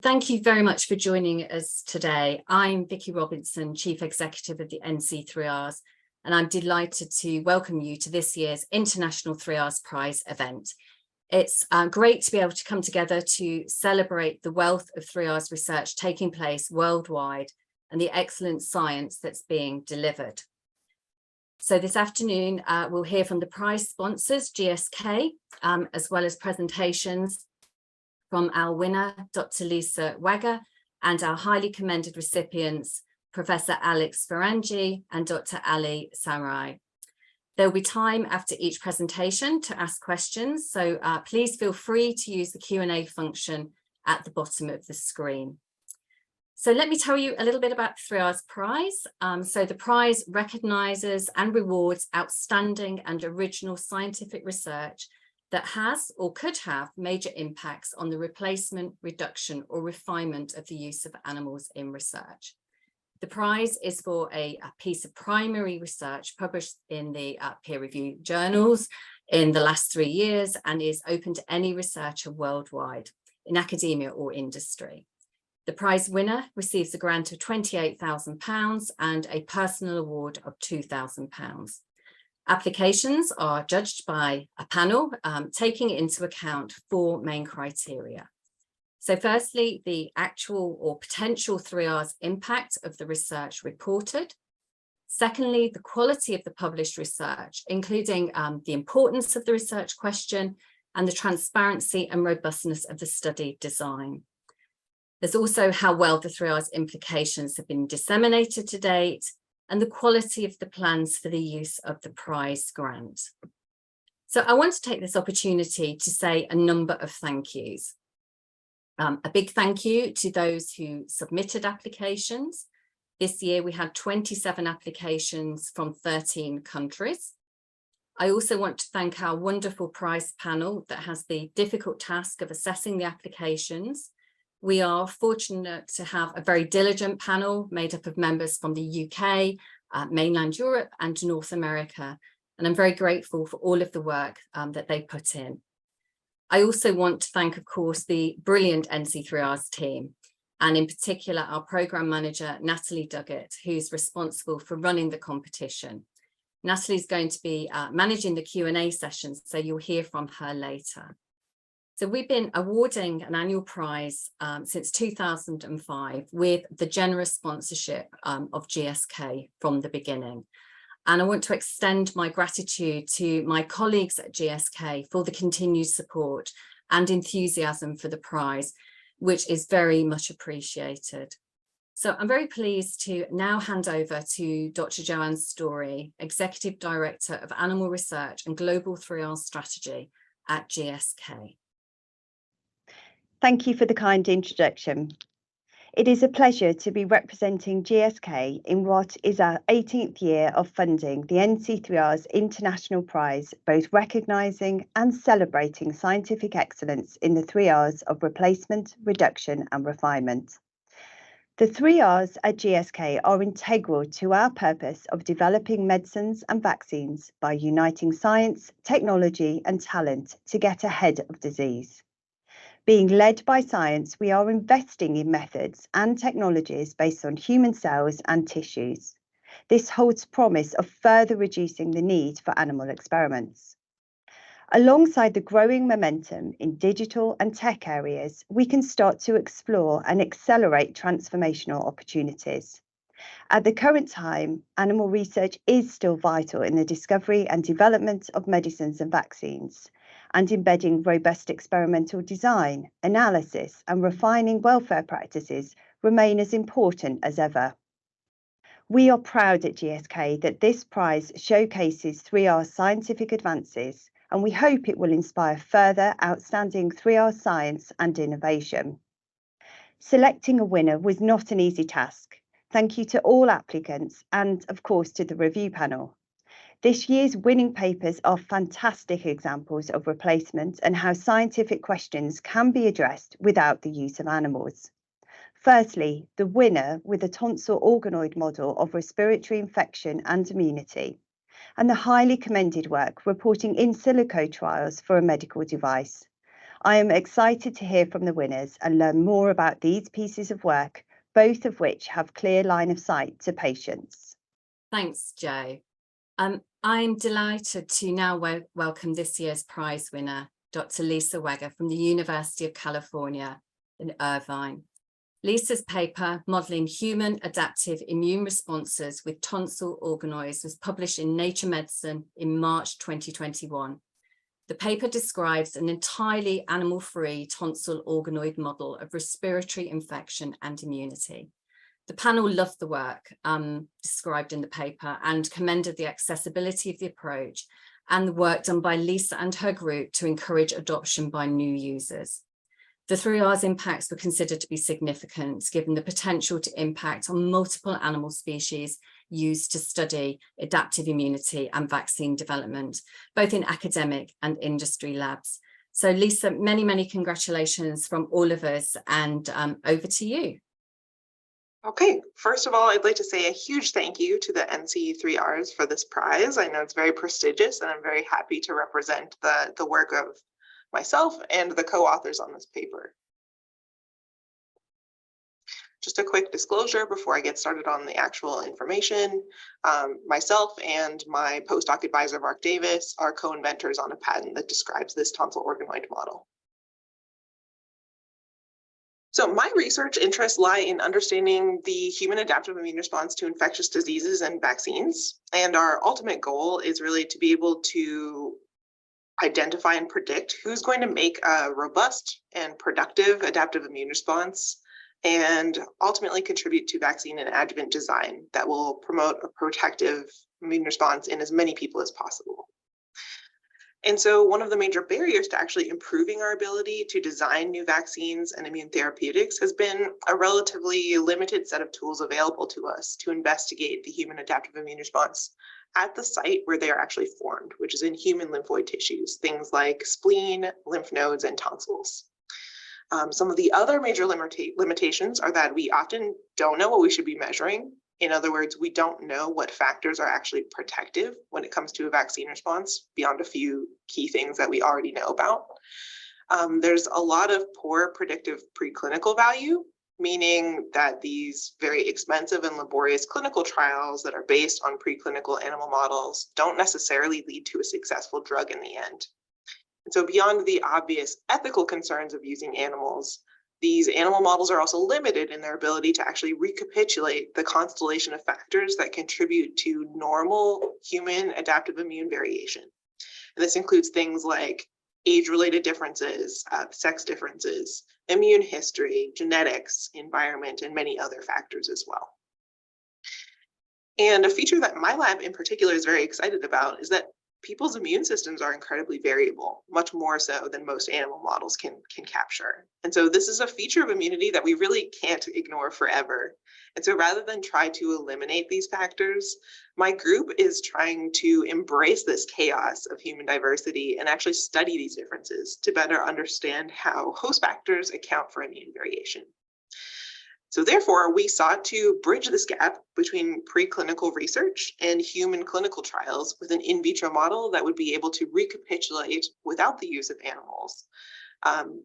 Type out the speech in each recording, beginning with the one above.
Thank you very much for joining us today. I'm Vicky Robinson, Chief Executive of the NC3Rs, and I'm delighted to welcome you to this year's International 3Rs Prize event. It's great to be able to come together to celebrate the wealth of 3Rs research taking place worldwide and the excellent science that's being delivered. So this afternoon, we'll hear from the prize sponsors, GSK, as well as presentations from our winner, Dr Lisa Wagar, and our highly commended recipients, Professor Alex Frangi and Dr Ali Sarrami. There will be time after each presentation to ask questions, so please feel free to use the Q&A function at the bottom of the screen. So let me tell you a little bit about the 3Rs Prize. So the prize recognises and rewards outstanding and original scientific research that has or could have major impacts on the replacement, reduction or refinement of the use of animals in research. The prize is for a piece of primary research published in the peer-reviewed journals in the last 3 years and is open to any researcher worldwide in academia or industry. The prize winner receives a grant of £28,000 and a personal award of £2,000. Applications are judged by a panel taking into account 4 main criteria. So firstly, the actual or potential 3Rs impact of the research reported. Secondly, the quality of the published research, including the importance of the research question and the transparency and robustness of the study design. There's also how well the 3Rs implications have been disseminated to date and the quality of the plans for the use of the prize grant. So I want to take this opportunity to say a number of thank yous. A big thank you to those who submitted applications. This year we had 27 applications from 13 countries. I also want to thank our wonderful prize panel that has the difficult task of assessing the applications. We are fortunate to have a very diligent panel made up of members from the UK, mainland Europe and North America. And I'm very grateful for all of the work that they put in. I also want to thank, of course, the brilliant NC3Rs team, and in particular, our programme manager, Natalie Duggett, who's responsible for running the competition. Natalie's going to be managing the Q&A sessions, so you'll hear from her later. So we've been awarding an annual prize since 2005 with the generous sponsorship of GSK from the beginning. And I want to extend my gratitude to my colleagues at GSK for the continued support and enthusiasm for the prize, which is very much appreciated. So I'm very pleased to now hand over to Dr. Joanne Story, Executive Director of Animal Research and Global 3R Strategy at GSK. Thank you for the kind introduction. It is a pleasure to be representing GSK in what is our 18th year of funding the NC3Rs International Prize, both recognising and celebrating scientific excellence in the 3Rs of replacement, reduction and refinement. The 3Rs at GSK are integral to our purpose of developing medicines and vaccines by uniting science, technology and talent to get ahead of disease. Being led by science, we are investing in methods and technologies based on human cells and tissues. This holds promise of further reducing the need for animal experiments. Alongside the growing momentum in digital and tech areas, we can start to explore and accelerate transformational opportunities. At the current time, animal research is still vital in the discovery and development of medicines and vaccines, and embedding robust experimental design, analysis and refining welfare practices remain as important as ever. We are proud at GSK that this prize showcases 3R scientific advances, and we hope it will inspire further outstanding 3R science and innovation. Selecting a winner was not an easy task. Thank you to all applicants and, of course, to the review panel. This year's winning papers are fantastic examples of replacement and how scientific questions can be addressed without the use of animals. Firstly, the winner with a tonsil organoid model of respiratory infection and immunity, and the highly commended work reporting in silico trials for a medical device. I am excited to hear from the winners and learn more about these pieces of work, both of which have clear line of sight to patients. Thanks, Jo. I'm delighted to now welcome this year's prize winner, Dr. Lisa Wagar from the University of California in Irvine. Lisa's paper, Modelling Human Adaptive Immune Responses with Tonsil Organoids, was published in Nature Medicine in March 2021. The paper describes an entirely animal-free tonsil organoid model of respiratory infection and immunity. The panel loved the work described in the paper and commended the accessibility of the approach and the work done by Lisa and her group to encourage adoption by new users. The 3R's impacts were considered to be significant, given the potential to impact on multiple animal species used to study adaptive immunity and vaccine development, both in academic and industry labs. So Lisa, many, many congratulations from all of us, and over to you. Okay, first of all, I'd like to say a huge thank you to the NC3Rs for this prize. I know it's very prestigious, and I'm very happy to represent the work of myself and the co-authors on this paper. Just a quick disclosure before I get started on the actual information. Myself and my postdoc advisor, Mark Davis, are co-inventors on a patent that describes this tonsil organoid model. So my research interests lie in understanding the human adaptive immune response to infectious diseases and vaccines. And our ultimate goal is really to be able to identify and predict who's going to make a robust and productive adaptive immune response and ultimately contribute to vaccine and adjuvant design that will promote a protective immune response in as many people as possible. And so one of the major barriers to actually improving our ability to design new vaccines and immune therapeutics has been a relatively limited set of tools available to us to investigate the human adaptive immune response at the site where they are actually formed, which is in human lymphoid tissues, things like spleen, lymph nodes, and tonsils. Some of the other major limitations are that we often don't know what we should be measuring. In other words, we don't know what factors are actually protective when it comes to a vaccine response beyond a few key things that we already know about. There's a lot of poor predictive preclinical value, meaning that these very expensive and laborious clinical trials that are based on preclinical animal models don't necessarily lead to a successful drug in the end. And so beyond the obvious ethical concerns of using animals, these animal models are also limited in their ability to actually recapitulate the constellation of factors that contribute to normal human adaptive immune variation. And this includes things like age-related differences, sex differences, immune history, genetics, environment, and many other factors as well. And a feature that my lab in particular is very excited about is that people's immune systems are incredibly variable, much more so than most animal models can capture. And so this is a feature of immunity that we really can't ignore forever. And so rather than try to eliminate these factors, my group is trying to embrace this chaos of human diversity and actually study these differences to better understand how host factors account for immune variation. So therefore, we sought to bridge this gap between preclinical research and human clinical trials with an in vitro model that would be able to recapitulate, without the use of animals,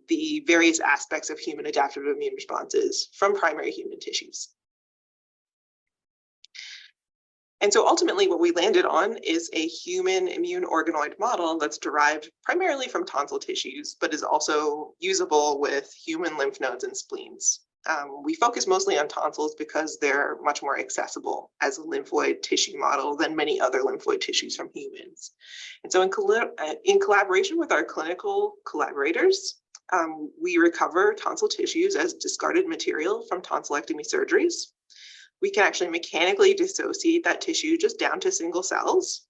the various aspects of human adaptive immune responses from primary human tissues. And so ultimately what we landed on is a human immune organoid model that's derived primarily from tonsil tissues, but is also usable with human lymph nodes and spleens. We focus mostly on tonsils because they're much more accessible as a lymphoid tissue model than many other lymphoid tissues from humans. And so in collaboration with our clinical collaborators, we recover tonsil tissues as discarded material from tonsillectomy surgeries. We can actually mechanically dissociate that tissue just down to single cells.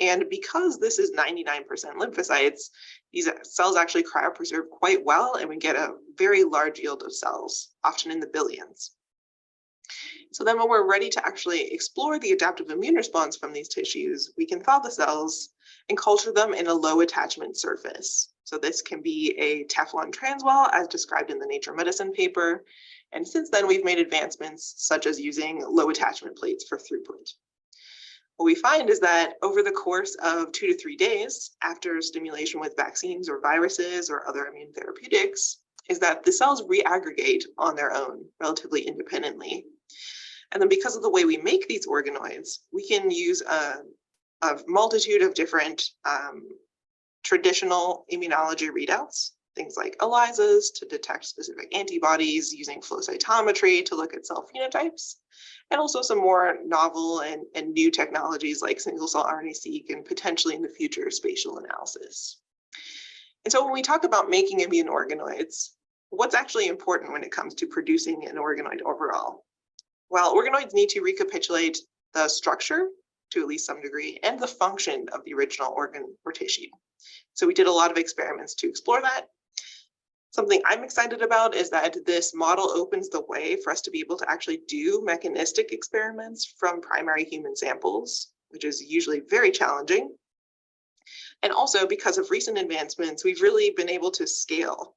And because this is 99% lymphocytes, these cells actually cryopreserve quite well, and we get a very large yield of cells, often in the billions. So then when we're ready to actually explore the adaptive immune response from these tissues, we can thaw the cells and culture them in a low attachment surface. So this can be a Teflon transwell, as described in the Nature Medicine paper. And since then, we've made advancements such as using low attachment plates for throughput. what we find is that over the course of 2 to 3 days after stimulation with vaccines or viruses or other immune therapeutics, is that the cells reaggregate on their own relatively independently. And then because of the way we make these organoids, we can use a multitude of different traditional immunology readouts, things like ELISAs to detect specific antibodies, using flow cytometry to look at cell phenotypes, and also some more novel and new technologies like single-cell RNA-seq and potentially in the future spatial analysis. And so when we talk about making immune organoids, what's actually important when it comes to producing an organoid overall? Well, organoids need to recapitulate the structure to at least some degree and the function of the original organ or tissue. So we did a lot of experiments to explore that. Something I'm excited about is that this model opens the way for us to be able to actually do mechanistic experiments from primary human samples, which is usually very challenging. And also because of recent advancements, we've really been able to scale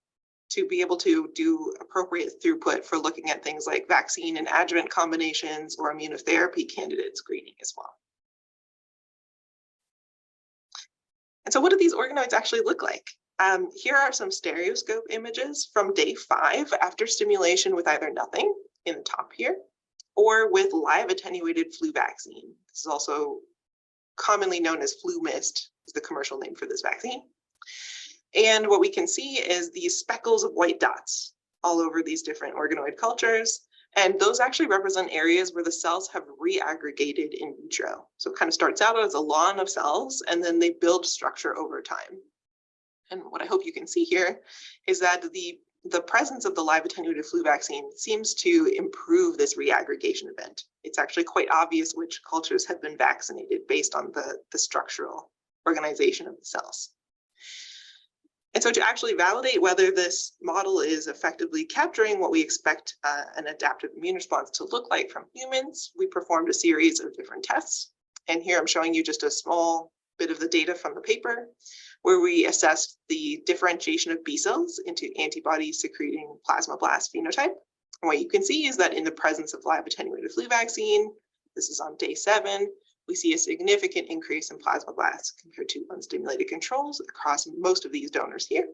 to be able to do appropriate throughput for looking at things like vaccine and adjuvant combinations or immunotherapy candidate screening as well. And so what do these organoids actually look like? Here are some stereoscope images from day 5 after stimulation with either nothing in the top here, or with live attenuated flu vaccine. This is also commonly known as flu mist, is the commercial name for this vaccine. And what we can see is these speckles of white dots all over these different organoid cultures. And those actually represent areas where the cells have reaggregated in vitro. So it kind of starts out as a lawn of cells, and then they build structure over time. And what I hope you can see here is that the presence of the live attenuated flu vaccine seems to improve this reaggregation event. It's actually quite obvious which cultures have been vaccinated based on the structural organization of the cells. And so to actually validate whether this model is effectively capturing what we expect an adaptive immune response to look like from humans, we performed a series of different tests. And here I'm showing you just a small bit of the data from the paper, where we assessed the differentiation of B cells into antibody-secreting plasmablast phenotype. And what you can see is that in the presence of live attenuated flu vaccine, this is on day 7, we see a significant increase in plasmablasts compared to unstimulated controls across most of these donors here.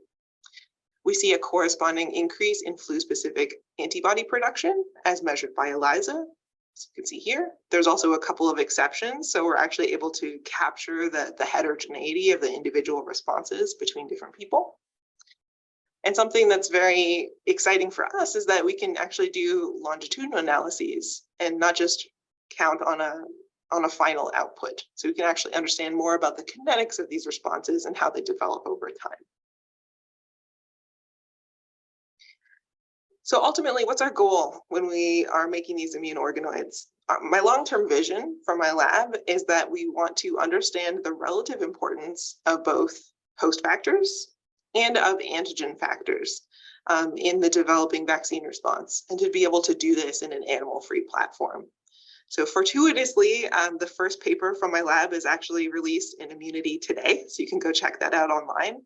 We see a corresponding increase in flu-specific antibody production as measured by ELISA. As you can see here, there's also a couple of exceptions. So we're actually able to capture the heterogeneity of the individual responses between different people. And something that's very exciting for us is that we can actually do longitudinal analyses and not just count on a final output. So we can actually understand more about the kinetics of these responses and how they develop over time. So ultimately, what's our goal when we are making these immune organoids? My long-term vision for my lab is that we want to understand the relative importance of both host factors and of antigen factors in the developing vaccine response, and to be able to do this in an animal-free platform. So fortuitously, the first paper from my lab is actually released in Immunity today, so you can go check that out online.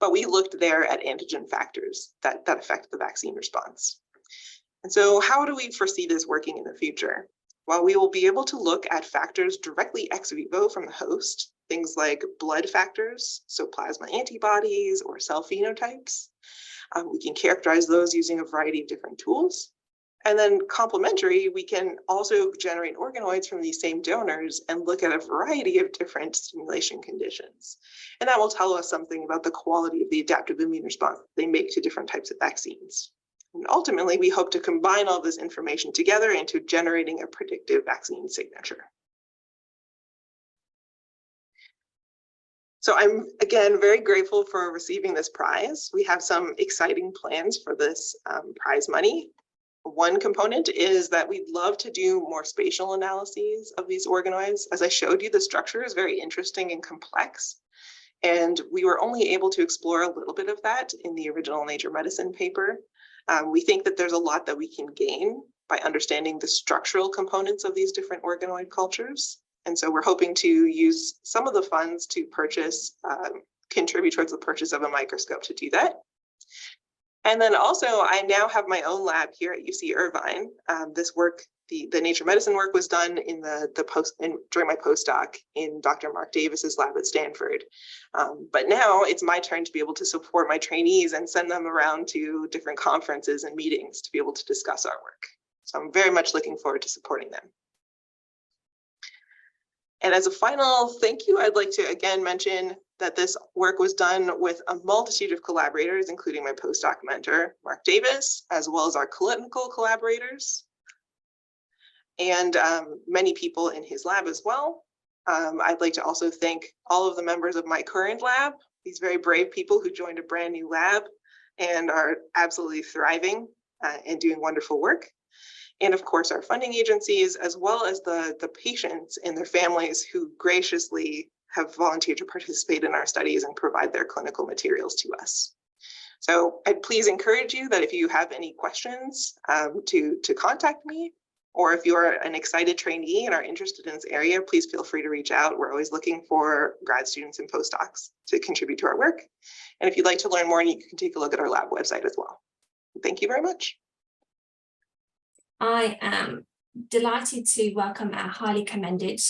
But we looked there at antigen factors that affect the vaccine response. And so how do we foresee this working in the future? Well, we will be able to look at factors directly ex vivo from the host, things like blood factors, so plasma antibodies or cell phenotypes. We can characterize those using a variety of different tools. And then complementary, we can also generate organoids from these same donors and look at a variety of different stimulation conditions. And that will tell us something about the quality of the adaptive immune response they make to different types of vaccines. And ultimately, we hope to combine all this information together into generating a predictive vaccine signature. So I'm, again, very grateful for receiving this prize. We have some exciting plans for this prize money. One component is that we'd love to do more spatial analyses of these organoids. As I showed you, the structure is very interesting and complex, and we were only able to explore a little bit of that in the original Nature Medicine paper. We think that there's a lot that we can gain by understanding the structural components of these different organoid cultures. And so we're hoping to use some of the funds to contribute towards the purchase of a microscope to do that. And then also, I now have my own lab here at UC Irvine. This work the nature medicine work was done in during my postdoc in Dr. Mark Davis's lab at Stanford. But now it's my turn to be able to support my trainees and send them around to different conferences and meetings to be able to discuss our work. So I'm very much looking forward to supporting them. And as a final thank you, I'd like to again mention that this work was done with a multitude of collaborators, including my postdoc mentor, Mark Davis, as well as our clinical collaborators, and many people in his lab as well. I'd like to also thank all of the members of my current lab, these very brave people who joined a brand new lab and are absolutely thriving and doing wonderful work. And of course, our funding agencies, as well as the patients and their families who graciously have volunteered to participate in our studies and provide their clinical materials to us. So I'd please encourage you that if you have any questions to contact me, or if you're an excited trainee and are interested in this area, please feel free to reach out. We're always looking for grad students and postdocs to contribute to our work. And if you'd like to learn more, you can take a look at our lab website as well. Thank you very much. I am delighted to welcome our highly commended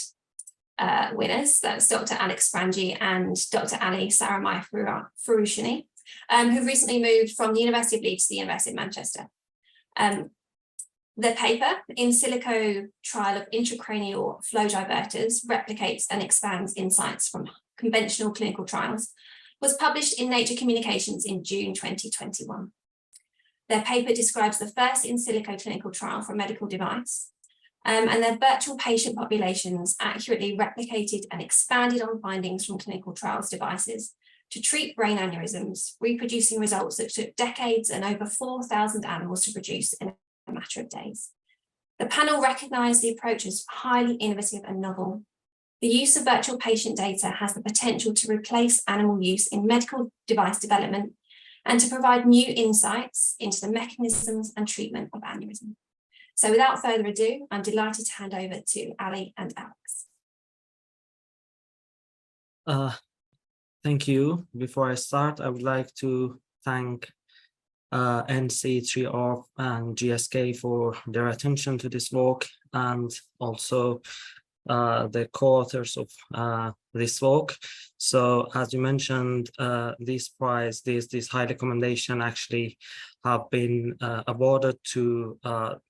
winners. That's Dr. Alex Frangi and Dr. Ali Sarrami-Foroushani, who've recently moved from the University of Leeds to the University of Manchester. The paper, In Silico Trial of Intracranial Flow Diverters, replicates and expands insights from conventional clinical trials, was published in Nature Communications in June 2021. Their paper describes the first in silico clinical trial for a medical device, and their virtual patient populations accurately replicated and expanded on findings from clinical trials devices to treat brain aneurysms, reproducing results that took decades and over 4,000 animals to produce in a matter of days. The panel recognized the approach as highly innovative and novel. The use of virtual patient data has the potential to replace animal use in medical device development and to provide new insights into the mechanisms and treatment of aneurysm. So without further ado, I'm delighted to hand over to Ali and Alex. Thank you. Before I start, I would like to thank NC3R and GSK for their attention to this work, and also the co-authors of this work. So as you mentioned, this prize, this high recommendation actually have been awarded to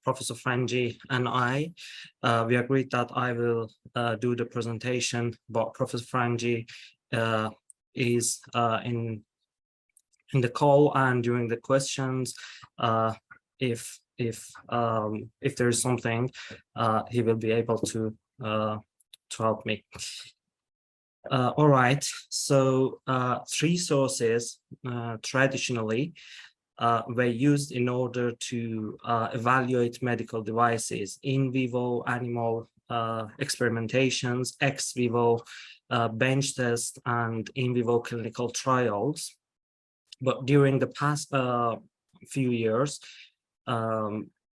Professor Frangi and I. We agreed that I will do the presentation, but Professor Frangi is in the call, and during the questions, if there is something, he will be able to help me. All right, so three sources traditionally were used in order to evaluate medical devices: in vivo animal experimentations, ex vivo bench tests, and in vivo clinical trials. But during the past few years,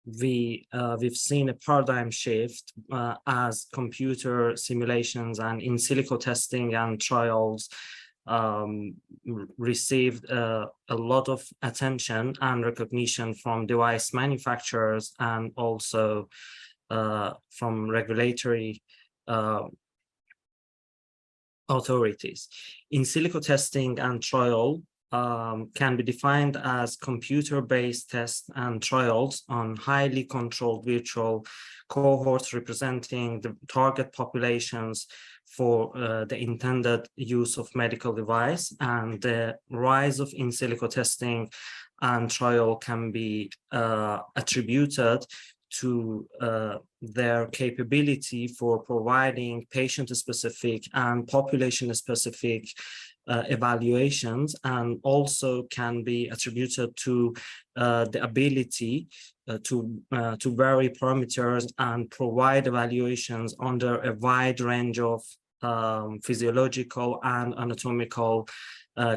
we've seen a paradigm shift as computer simulations and in silico testing and trials received a lot of attention and recognition from device manufacturers and also from regulatory authorities. In silico testing and trial can be defined as computer-based tests and trials on highly controlled virtual cohorts representing the target populations for the intended use of medical device. And the rise of in silico testing and trial can be attributed to their capability for providing patient-specific and population-specific evaluations, and also can be attributed to the ability to vary parameters and provide evaluations under a wide range of physiological and anatomical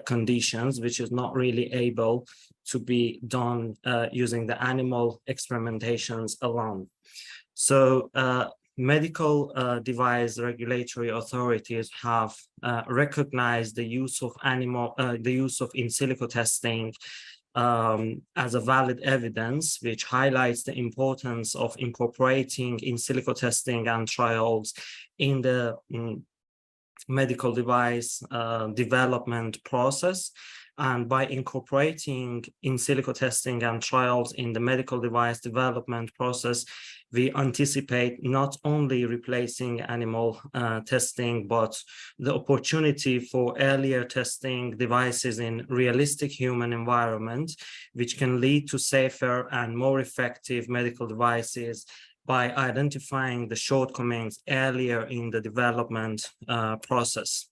conditions, which is not really able to be done using the animal experimentations alone. So medical device regulatory authorities have recognized the use of in silico testing as a valid evidence, which highlights the importance of incorporating in silico testing and trials in the medical device development process. And by incorporating in silico testing and trials in the medical device development process, we anticipate not only replacing animal testing, but the opportunity for earlier testing devices in realistic human environment, which can lead to safer and more effective medical devices by identifying the shortcomings earlier in the development process.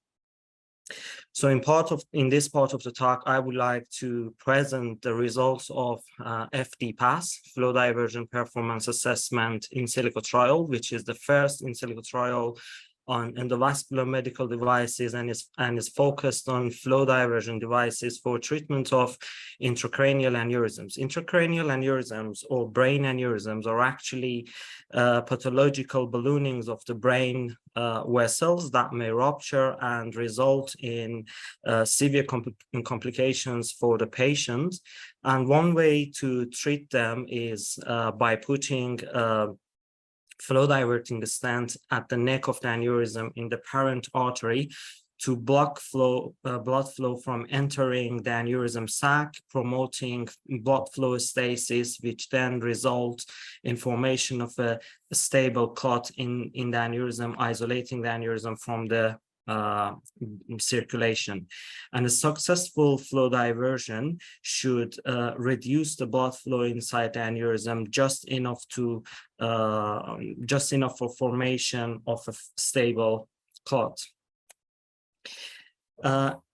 So in this part of the talk, I would like to present the results of FD-PASS, Flow Diversion Performance Assessment in Silico trial, which is the first in Silico trial on endovascular medical devices and is focused on flow diversion devices for treatment of intracranial aneurysms. Intracranial aneurysms or brain aneurysms are actually pathological balloonings of the brain vessels that may rupture and result in severe complications for the patient. And one way to treat them is by putting flow diverting stent at the neck of the aneurysm in the parent artery to block blood flow from entering the aneurysm sac, promoting blood flow stasis, which then results in formation of a stable clot in the aneurysm, isolating the aneurysm from the circulation. And a successful flow diversion should reduce the blood flow inside the aneurysm just enough for formation of a stable clot.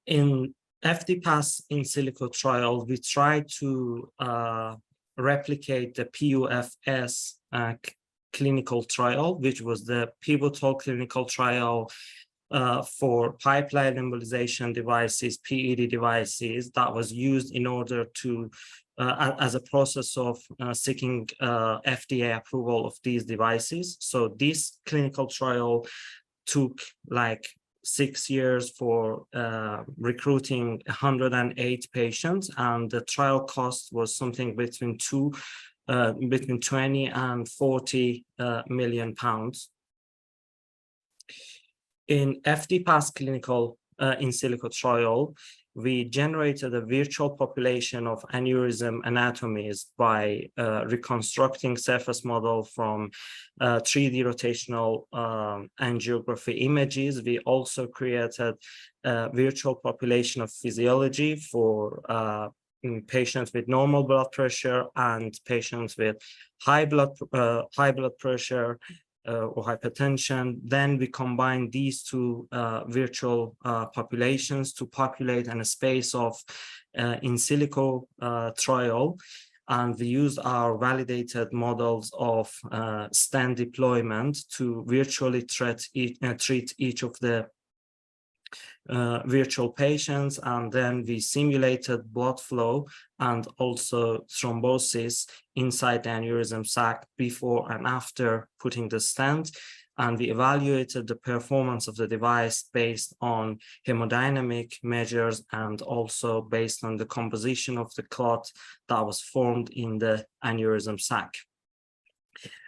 In FD-PASS in silico trial, we try to replicate the PUFS clinical trial, which was the pivotal clinical trial for pipeline embolization devices, PED devices, that was used in order to, as a process of seeking FDA approval of these devices. So this clinical trial took like 6 years for recruiting 108 patients, and the trial cost was something between 20 and 40 million pounds. In FD-PASS clinical in silico trial, we generated a virtual population of aneurysm anatomies by reconstructing surface model from 3D rotational angiography images. We also created a virtual population of physiology for patients with normal blood pressure and patients with high blood pressure or hypertension. Then we combine these two virtual populations to populate in a space of in silico trial, and we used our validated models of stent deployment to virtually treat each of the virtual patients, and then we simulated blood flow and also thrombosis inside the aneurysm sac before and after putting the stent, and we evaluated the performance of the device based on hemodynamic measures and also based on the composition of the clot that was formed in the aneurysm sac.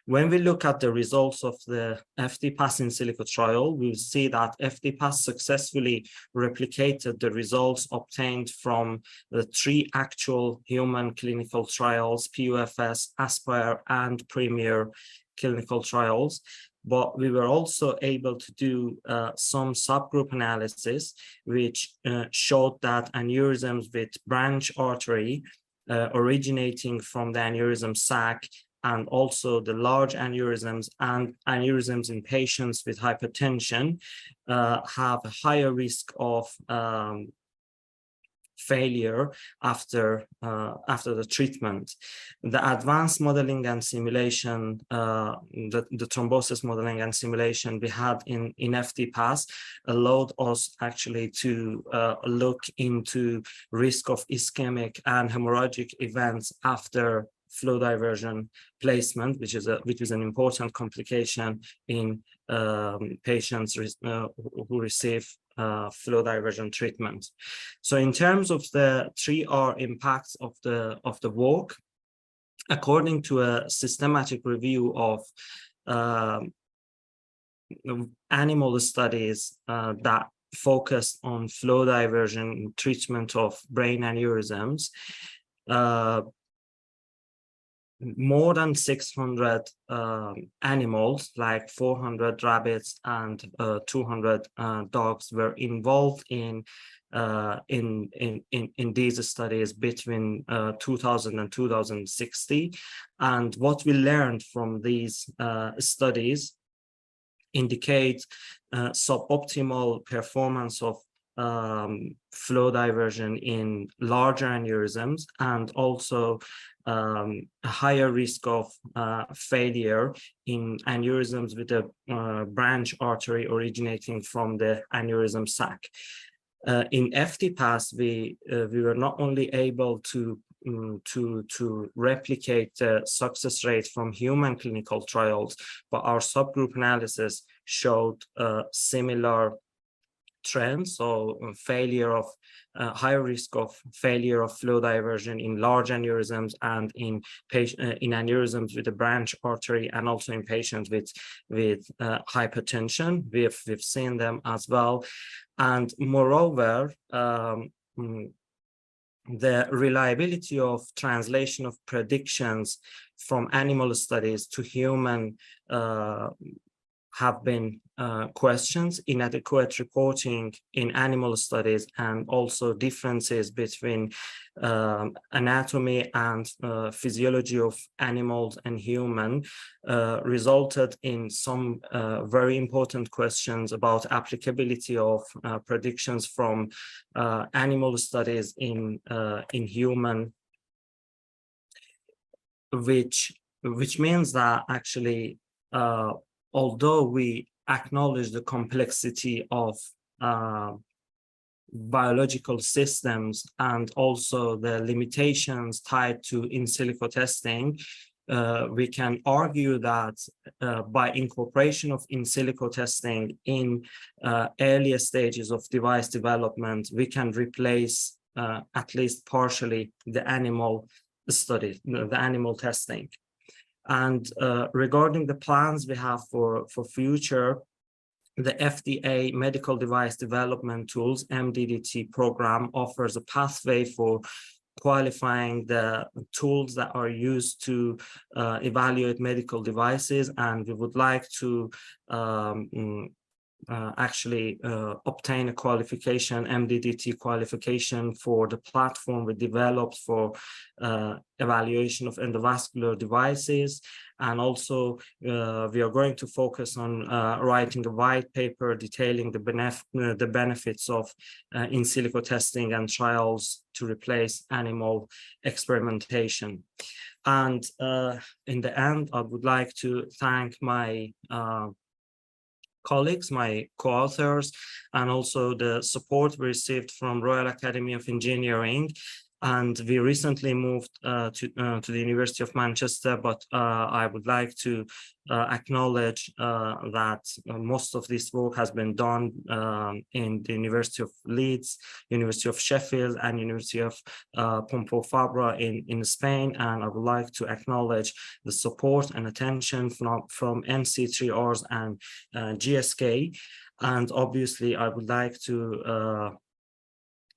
When we look at the results of the FD-PASS in silico trial, we see that FD-PASS successfully replicated the results obtained from the 3 actual human clinical trials, PUFS, Aspire, and Premier clinical trials. But we were also able to do some subgroup analysis, which showed that aneurysms with branch artery originating from the aneurysm sac, and also the large aneurysms and aneurysms in patients with hypertension have a higher risk of failure after the treatment. The advanced modeling and simulation, the thrombosis modeling and simulation we had in FD-PASS allowed us actually to look into risk of ischemic and hemorrhagic events after flow diversion placement, which is an important complication in patients who receive flow diversion treatment. So in terms of the 3R impacts of the work, according to a systematic review of animal studies that focused on flow diversion treatment of brain aneurysms, more than 600 animals, like 400 rabbits and 200 dogs, were involved in these studies between 2000 and 2060. And what we learned from these studies indicate suboptimal performance of flow diversion in larger aneurysms, and also a higher risk of failure in aneurysms with a branch artery originating from the aneurysm sac. In FTPass, we were not only able to replicate the success rate from human clinical trials, but our subgroup analysis showed similar trends. So failure of higher risk of failure of flow diversion in large aneurysms and in aneurysms with a branch artery, and also in patients with hypertension. We've seen them as well. And moreover, the reliability of translation of predictions from animal studies to human have been questions. Inadequate reporting in animal studies, and also differences between anatomy and physiology of animals and human resulted in some very important questions about applicability of predictions from animal studies in human, which means that actually although we acknowledge the complexity of biological systems and also the limitations tied to in silico testing, we can argue that by incorporation of in silico testing in earlier stages of device development, we can replace at least partially the animal study, the animal testing. And regarding the plans we have for future, the FDA Medical Device Development Tools, MDDT program, offers a pathway for qualifying the tools that are used to evaluate medical devices. And we would like to actually obtain a qualification, MDDT qualification, for the platform we developed for evaluation of endovascular devices. And also we are going to focus on writing a white paper detailing the benefits of in silico testing and trials to replace animal experimentation. And in the end, I would like to thank my colleagues, my co-authors, and also the support we received from Royal Academy of Engineering. And we recently moved to the University of Manchester, but I would like to acknowledge that most of this work has been done in the University of Leeds, University of Sheffield, and University of Pompeu Fabra in Spain. And I would like to acknowledge the support and attention from NC3Rs and GSK. And obviously, I would like to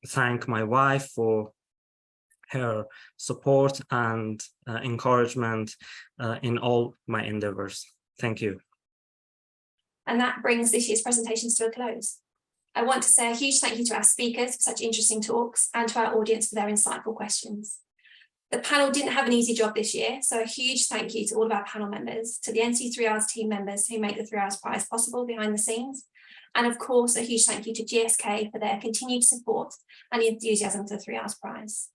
thank my wife for her support and encouragement in all my endeavors. Thank you. And that brings this year's presentations to a close. I want to say a huge thank you to our speakers for such interesting talks, and to our audience for their insightful questions. The panel didn't have an easy job this year, so a huge thank you to all of our panel members, to the NC3Rs team members who make the 3Rs Prize possible behind the scenes, and of course a huge thank you to GSK for their continued support and the enthusiasm for the 3Rs Prize.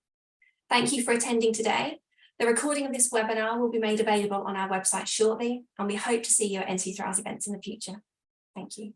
Thank you for attending today. The recording of this webinar will be made available on our website shortly, and we hope to see you at NC3Rs events in the future. Thank you.